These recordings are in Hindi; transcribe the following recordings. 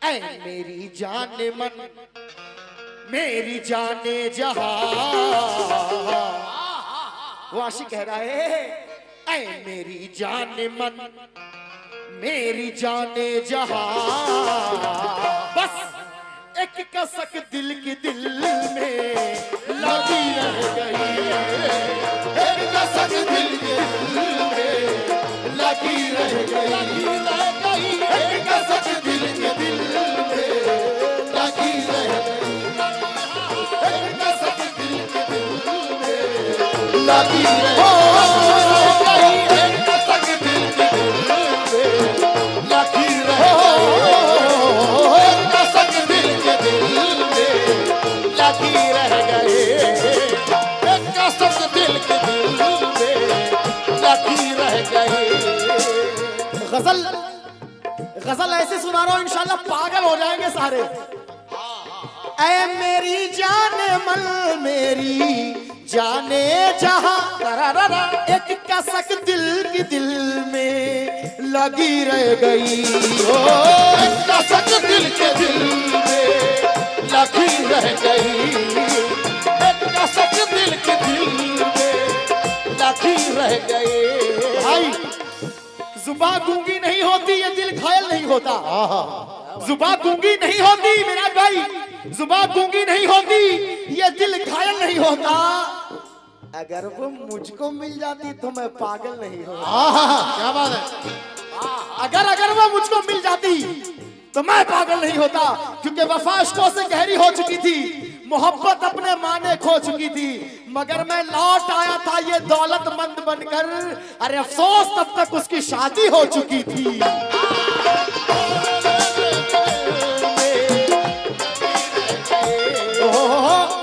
ऐ मेरी जाने मन मेरी जाने जहां, वो आशिक कह रहा है ऐ मेरी जाने मन मेरी जाने जहां, बस एक कसक दिल की दिल में लगी रह गई, एक कसक दिल के दिल में लगी रह गई, एक कसक दिल के दिल में लगी रह गई, एक कसक दिल के दिल में लगी रह गई, एक कसक दिल के दिल में लगी रह गई, एक कसक दिल के दिल में लगी रह गए, एक कसक दिल के दिल में लगी रह गए। गजल गजल ऐसे सुना रहा हूं इंशाल्लाह पागल हो जाएंगे सारे। ऐ मेरी जाने मन मेरी जाने जहां, एक कसक दिल की दिल में लगी रह गई, ओ एक कसक दिल के दिल में लगी रह गई, एक कसक दिल के दिल में लगी रह गई। भाई जुबान गूंगी नहीं होती ये दिल घायल नहीं होता, जुबान गूंगी नहीं होती मेरा भाई, जुबान गूंगी नहीं होती ये दिल घायल नहीं होता। अगर वो मुझको मिल जाती तो मैं पागल नहीं होता। क्या बात है, अगर वो मुझको मिल जाती तो मैं पागल नहीं होता, क्योंकि वफा इश्कों से गहरी हो चुकी थी, मोहब्बत अपने माने खो चुकी थी, मगर मैं लौट आया था ये दौलतमंद बनकर। अरे अफसोस तब तक उसकी शादी हो चुकी थी।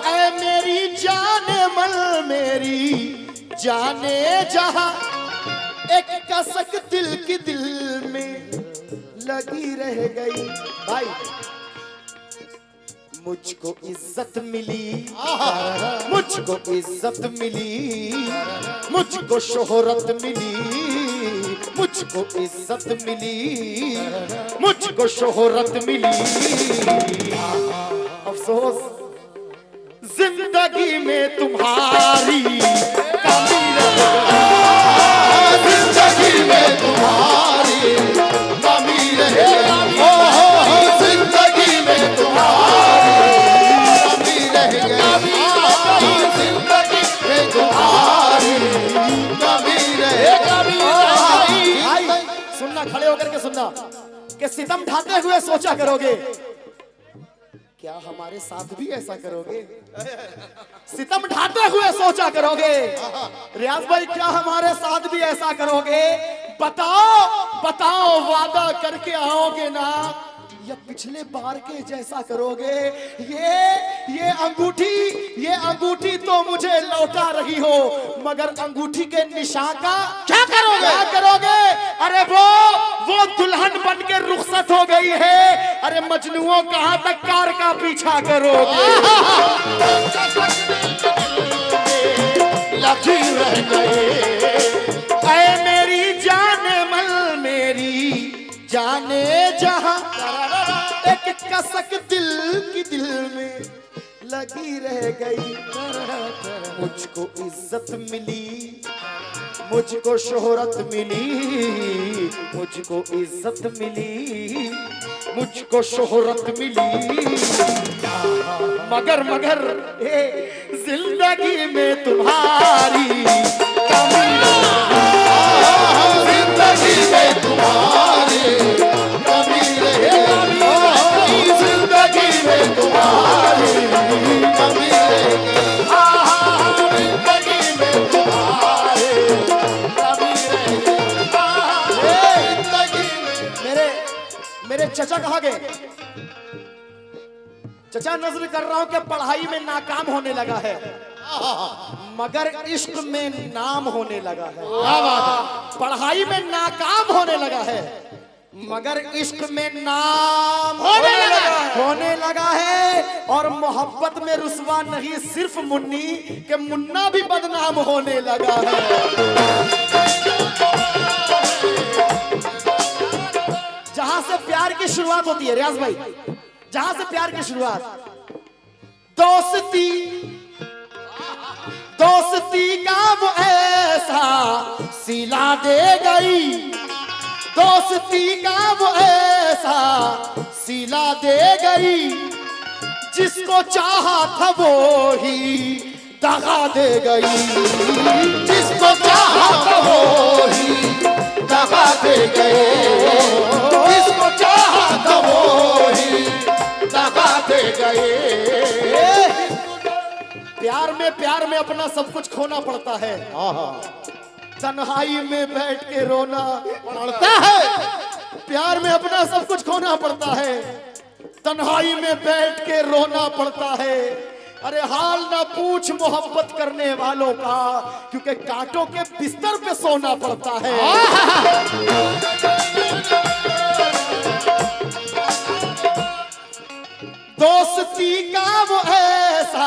ऐ मेरी जाने मन मेरी जाने जहां, एक कसक दिल की दिल में लगी रह गई। भाई मुझको इज्जत मिली, मुझको इज्जत मिली, मुझको शोहरत मिली, मुझको इज्जत मिली, मुझको शोहरत मिली। अफसोस जिंदगी में तुम्हारी कमी रह गई, जिंदगी में तुम्हारी कमी रह गई, जिंदगी में तुम्हारी कमी रह गई, जिंदगी में तुम्हारी कमी रह गई। सुनना, खड़े होकर के सुनना कि सितम ढाते हुए सोचा करोगे, क्या हमारे साथ भी ऐसा करोगे? सितम ढाते हुए सोचा करोगे, रियाज भाई क्या हमारे साथ भी ऐसा करोगे? बताओ बताओ वादा करके आओगे ना, या पिछले बार के जैसा करोगे? ये अंगूठी तो मुझे लौटा रही हो, मगर अंगूठी के निशान का क्या करोगे? क्या करोगे? अरे वो दुल्हन बन के रुखसत हो गई है। अरे मजनुओं कहां तक कार का पीछा करोगे? लगी रह गए। ऐ मेरी जाने मन मेरी जाने जहां, एक कसक दिल की दिल में लगी रह गई। मुझको इज्जत मिली, मुझको शोहरत मिली, मुझको इज्जत मिली, मुझको शोहरत मिली, मगर जिंदगी में तुम्हारी कमी रह गई, जिंदगी में तुम्हारी कमी रह गई, जिंदगी में तुम्हारी कमी रह गई, जिंदगी में तुम्हारी कमी रह गई। मेरे चचा कहाँ गए? चचा नजर कर रहा हूं कि पढ़ाई में नाकाम होने लगा है, मगर इश्क में नाम होने लगा है। क्या बात है? पढ़ाई में नाकाम होने लगा है, मगर इश्क में नाम होने लगा है। और मोहब्बत में रुसवा नहीं सिर्फ मुन्नी के मुन्ना भी बदनाम होने लगा है। जहां से प्यार की शुरुआत होती है रियाज भाई, जहां से प्यार की शुरुआत, दोस्ती दोस्ती का वो ऐसा सिला दे गई, दोस्ती का वो ऐसा सिला दे गई, जिसको चाहा था वो ही दगा दे गई, जिसको चाहा था वो ही दगा दे गए, जिसको चाहा था वो ही दगा दे गए। प्यार में अपना सब कुछ खोना पड़ता है, तन्हाई में बैठ के रोना पड़ता है, प्यार में अपना सब कुछ खोना पड़ता है, तन्हाई में बैठ के रोना पड़ता है। अरे हाल ना पूछ मोहब्बत करने वालों का, क्योंकि कांटों के बिस्तर पे सोना पड़ता है। दोस्ती का वो ऐसा,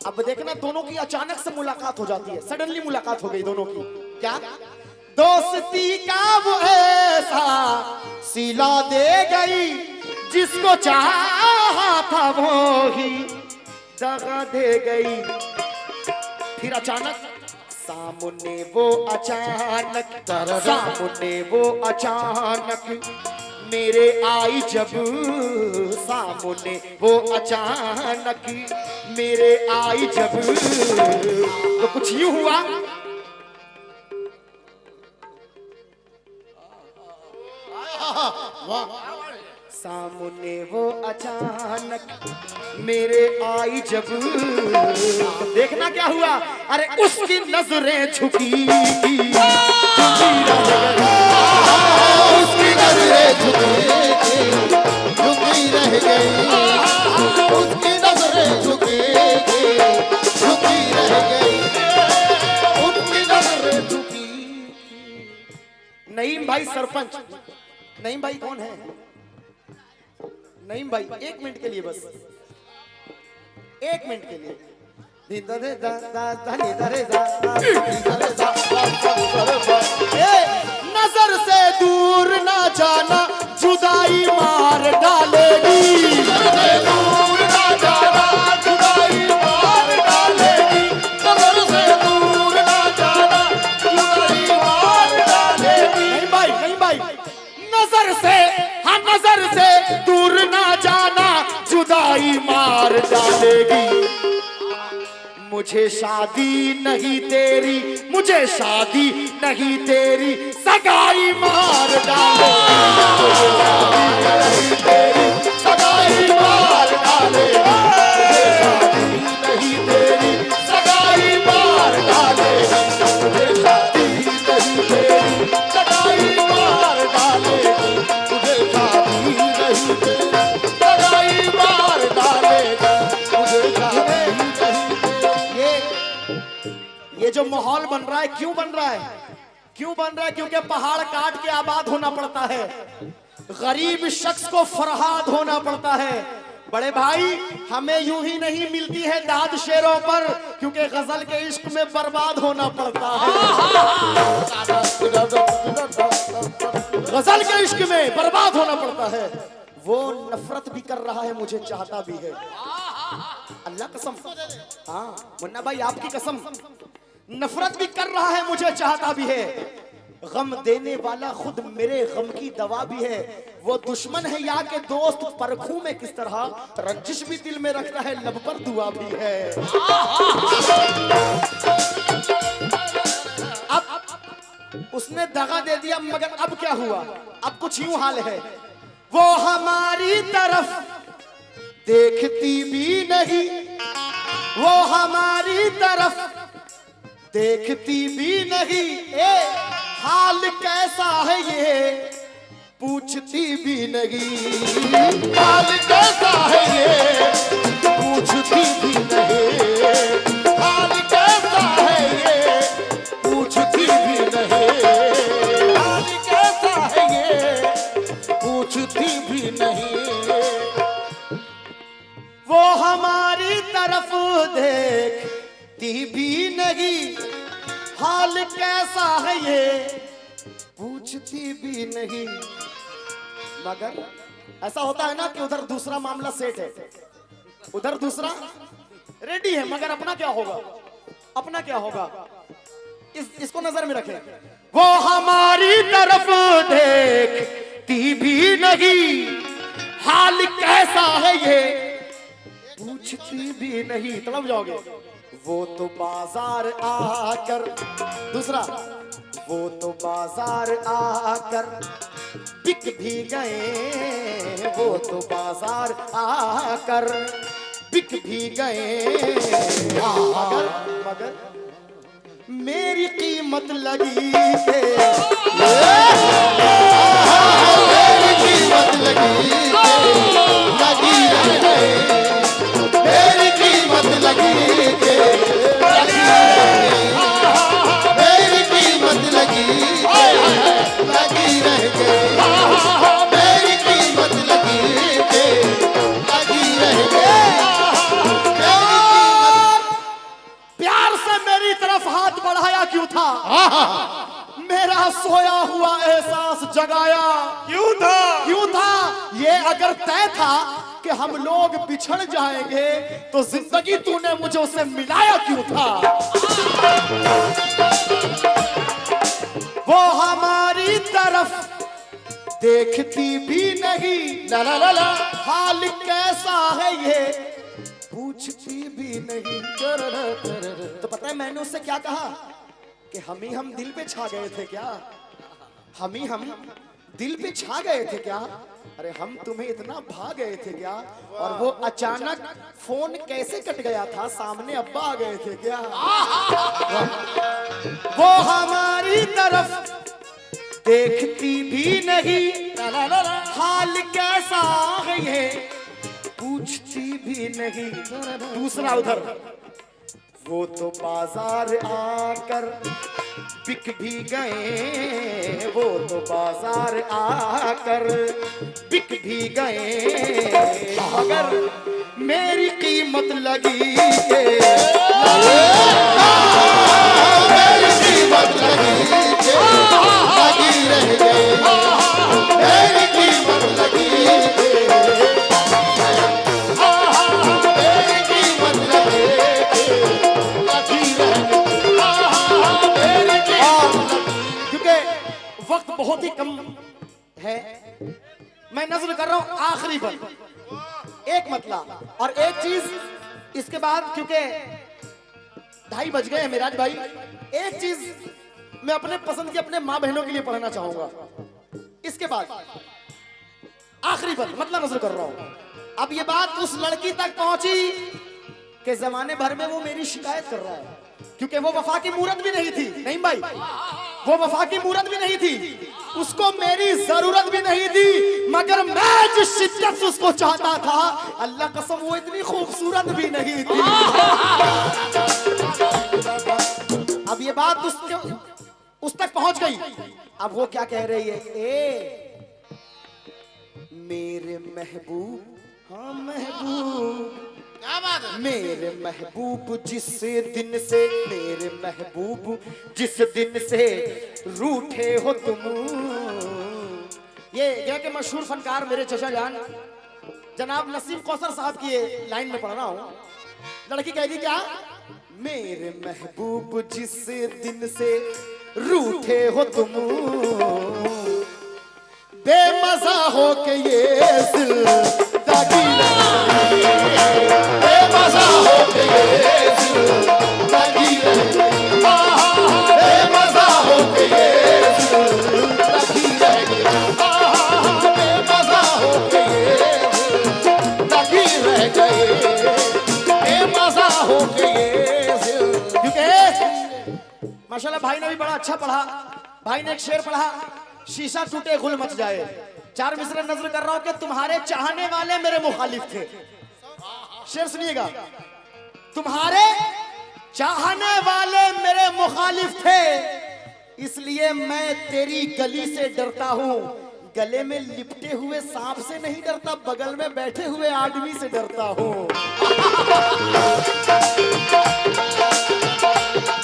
अब देखना दोनों की अचानक से मुलाकात हो जाती है, सडनली मुलाकात हो गई दोनों की, क्या दोस्ती का वो ऐसा सिला दे गई, जिसको चाहा था वो ही दगा दे गई। फिर अचानक सामने वो अचानक, सामने वो अचानक मेरे आई जब, सामने वो अचानक मेरे आई जब, तो कुछ यूं हुआ, सामने वो अचानक मेरे आई जब, तो देखना क्या हुआ, अरे उसकी नजरें झुकी, उसकी नजरें झुकी रह गई, उसकी नजरें झुकी रह गई, उसकी नजरें झुकी। नईम भाई सरपंच, नईम भाई कौन है? नईम भाई 1 मिनट के लिए, बस 1 मिनट के लिए, नजर से दूर ना जाना, जुदाई मार डालेगी, दूर ना जाना, जुदाई मार डालेगी, नजर से दूर ना जाना, जुदाई मार डालेगी। नहीं भाई, नहीं भाई, नजर से, हाँ नजर से दूर ना जाना, जुदाई मार डालेगी। मुझे शादी नहीं तेरी, मुझे शादी नहीं तेरी, सगाई मार डालेगी, सगाई मार डालेगी, मुझे शादी नहीं तेरी, सगाई मार डालेगी, मुझे शादी नहीं तेरी, सगाई मार डालेगी, मुझे शादी नहीं तेरी, सगाई मार डालेगी, मुझे शादी। ये जो माहौल बन रहा है, क्यों बन रहा है, क्यों बन रहा है? क्योंकि पहाड़ काट के आबाद होना पड़ता है, गरीब शख्स को फरहाद होना पड़ता है। बड़े भाई, हमें यूं ही नहीं मिलती है दाद शेरों पर, क्योंकि गजल के इश्क में बर्बाद होना पड़ता है, गजल के इश्क में बर्बाद होना पड़ता है। वो नफरत भी कर रहा है, मुझे चाहता भी है, अल्लाह कसम, हाँ मुन्ना भाई आपकी कसम, नफरत भी कर रहा है, मुझे चाहता भी है। गम देने वाला खुद मेरे गम की दवा भी है, वो दुश्मन है या के दोस्त परखूं में किस तरह, रंजिश भी दिल में रखता है, लब पर दुआ भी है। अब उसने दगा दे दिया, मगर अब क्या हुआ, अब कुछ यूं हाल है, वो हमारी तरफ देखती भी नहीं, वो हमारी तरफ देखती भी नहीं, हाल कैसा है ये पूछती भी नहीं, हाल कैसा है ये पूछती भी नहीं, हाल कैसा है ये पूछती भी नहीं, हाल कैसा है ये पूछती भी नहीं, वो हमारी तरफ देखती भी नहीं, हाल कैसा है ये पूछती भी नहीं। मगर ऐसा होता है ना कि उधर दूसरा मामला सेट है, उधर दूसरा रेडी है, मगर अपना क्या होगा, अपना क्या होगा, इसको नजर में रखें। वो हमारी तरफ देखती भी नहीं, हाल कैसा है ये पूछती भी नहीं। तड़प जाओगे। वो तो बाजार आकर, दूसरा, वो तो बाजार आकर बिक भी गए, वो तो बाजार आकर बिक भी गए, मगर मेरी कीमत लगी के, मेरी कीमत लगी रह गए, मेरी कीमत लगी के, मेरी कीमत लगी रह गए, मेरी कीमत लगी रह गए। प्यार से मेरी तरफ हाथ बढ़ाया क्यों था, मेरा सोया हुआ एहसास जगाया क्यों था, ये अगर तय था कि हम लोग बिछड़ जाएंगे तो जिंदगी तूने मुझे उससे मिलाया क्यों था। वो हमारी तरफ देखती भी नहीं, ला ला ला ला, हाल कैसा है ये पूछती भी नहीं। तो पता है मैंने उससे क्या कहा कि हम दिल पे छा गए थे क्या, हम दिल पे छा गए थे क्या, अरे हम तुम्हें इतना भा गए थे क्या, और वो अचानक फोन कैसे कट गया था, सामने अब्बा आ गए थे क्या। वो हमारी तरफ देखती भी नहीं, हाल कैसा है ये पूछती भी नहीं। दूसरा उधर, वो तो बाजार आकर बिक भी गए, वो तो बाजार आकर बिक भी गए, अगर मेरी कीमत लगी के, मेरी कीमत लगी के, लगी रह गई, मेरी कीमत लगी के, मेरी कीमत लगी के, लगी रह गई। क्योंकि वक्त बहुत ही कम है, मैं नजर कर रहा हूं आखिरी पर एक मतला और एक चीज इसके बाद, क्योंकि 2:30 बज गए हैं मिराज भाई, एक चीज मैं अपने पसंद की अपने माँ बहनों के लिए पढ़ना चाहूंगा। इसके बाद आखिरी पर मतलब नजर कर रहा हूं। अब ये बात उस लड़की तक पहुंची कि जमाने भर में वो मेरी शिकायत कर रहा है, क्योंकि वो वफा की मूरत भी नहीं थी। नहीं भाई, वो वफा की मूरत भी नहीं थी, उसको मेरी जरूरत भी नहीं थी, मगर मैं जिस शिद्दत से उसको चाहता था, अल्लाह कसम वो इतनी खूबसूरत भी नहीं थी। अब ये बात उस तक पहुंच गई। अब वो क्या कह रही है, ए मेरे महबूब, हाँ महबूब, मेरे महबूब जिस दिन से, मेरे महबूब जिस दिन से रूठे हो तुम। ये गया के मशहूर फनकार मेरे चचा जान जनाब नसीम कौसर साहब की ये लाइन में पढ़ रहा हूं। लड़की कह दी क्या, मेरे महबूब जिस दिन से रूठे हो तुम, बेमजा हो के ये जिंदगी, बेमजा हो के ये जिंदगी, बेमजा हो के ये जिंदगी, बेमजा हो के ये जिंदगी रह गए, बेमजा हो के ये जिंदगी। क्योंकि माशाल्लाह भाई ने भी बड़ा अच्छा पढ़ा, भाई ने एक शेर पढ़ा, शीशा टूटे गुल मच जाए। 4 मिसरे नजर कर रहा हूं कि तुम्हारे चाहने वाले मेरे मुखालिफ थे। शेर सुनिएगा, तुम्हारे चाहने वाले मेरे मुखालिफ थे, इसलिए मैं तेरी गली से डरता हूं। गले में लिपटे हुए सांप से नहीं डरता, बगल में बैठे हुए आदमी से डरता हूं।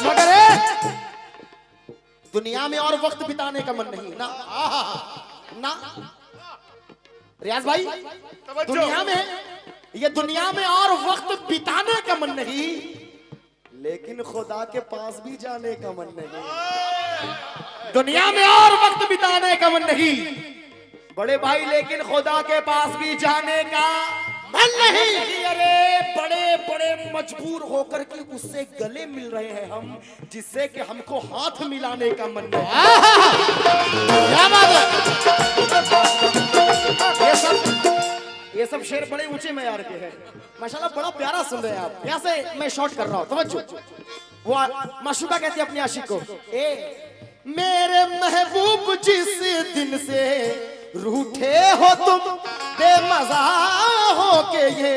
मगर दुनिया में और वक्त बिताने का मन नहीं ना, ना रियाज भाई, दुनिया में और वक्त बिताने का मन नहीं, लेकिन खुदा के पास भी जाने का मन नहीं। दुनिया में और वक्त बिताने का मन नहीं बड़े भाई, लेकिन खुदा के पास भी जाने का मन नहीं। अरे बड़े बड़े मजबूर होकर के उससे गले मिल रहे हैं हम, जिससे कि हमको हाथ मिलाने का मन नहीं। ये सब शेर बड़े ऊंचे मयार के हैं माशाल्लाह, बड़ा प्यारा सुन रहे हैं आप। यहाँ से मैं शॉर्ट कर रहा हूँ, समझो। वो माशूका कहती है अपनी आशिक को, ए मेरे महबूब जिस दिन से रूठे हो तुम, बेमजा हो के ये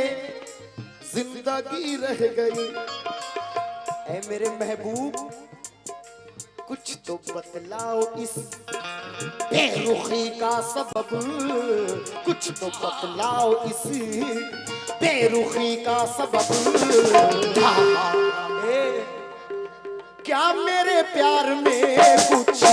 जिंदगी रह गई। ऐ मेरे महबूब कुछ तो बतलाओ इस बेरुखी का सबब, कुछ तो बतलाओ इस बेरुखी का सबब। क्या मेरे प्यार में कुछ